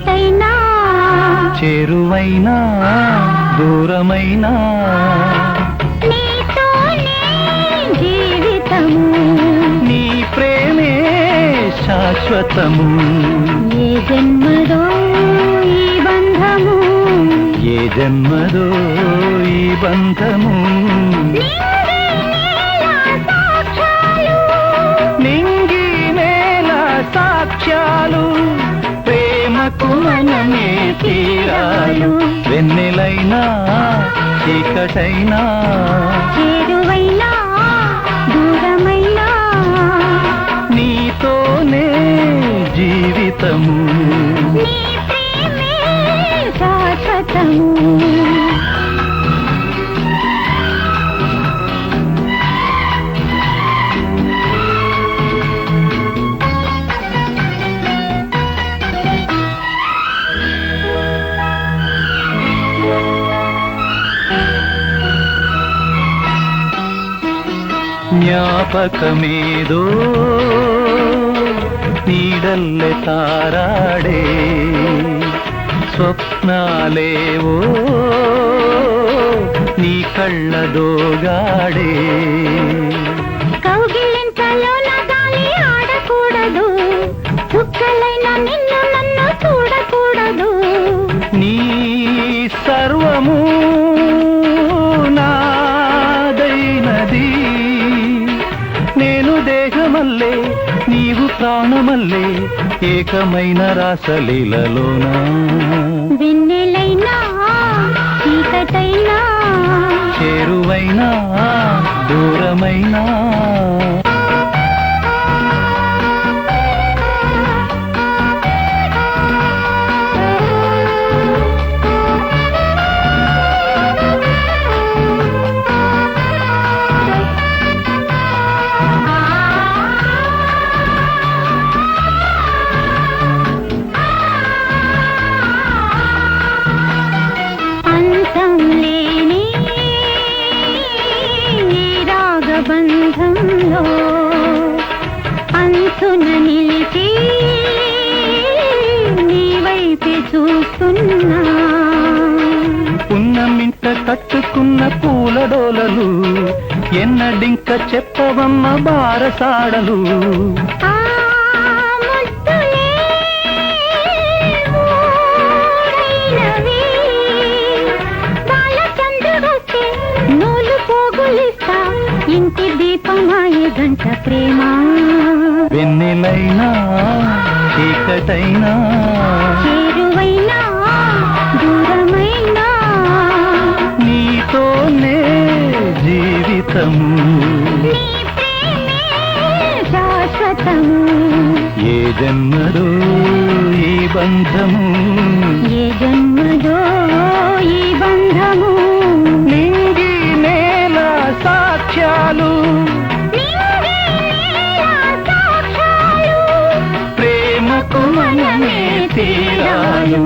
చీకటైనా చేరువైనా దూరమైనా నీతోనే జీవితము నీ ప్రేమే శాశ్వతము ఏ జన్మదో ఈ బంధము ఏ జన్మదో ఈ బంధము నింగి నేల సాక్ష్యాలు ప్రేమకు మనమే తీరాలు వెన్నెలైనా చీకటైనా చేరువైనా దూరమైనా నీతోనే జీవితము నీ ప్రేమే శాశ్వతము జ్ఞాపకమేదో నీడల్లె తారాడే స్వప్నాలేవో నీ కళ్ళదోగాడే కౌగిలింతలో నా గాలి ఆడకూడదు చుక్కలైన నిన్ను నన్ను చూడకూడదు నీ సర్వము నాదైనది నేను దేహమల్లే నీవు ప్రాణమల్లే ఏకమైన రాసలీలలోనా వెన్నెలైనా చీకటైనా చేరువైనా దూరమైనా బంధంలో అంచున నిలిచి నీ వైపే చూస్తున్నా పున్నమింట కట్టుకున్న పూలడోలలు ఎన్నడింక చెప్పవమ్మ బారసాడలు ఆ ముద్దులే ఊరైనవి బాలచంద్రుడొస్తే నూలు పోగులిస్తా ఇంటి దీపమాయే గంట ప్రేమ వెన్నెలైనా చీకటైనా చేరువైనా దూరమైనా నీతోనే జీవితము నీ ప్రేమే శాశ్వతము ఏ జన్మదో ఈ బంధము ఏ జన్మదో ఈ బంధము నింగి నేల సాక్ష్యాలు ప్రేమకు మనమే తీరాలు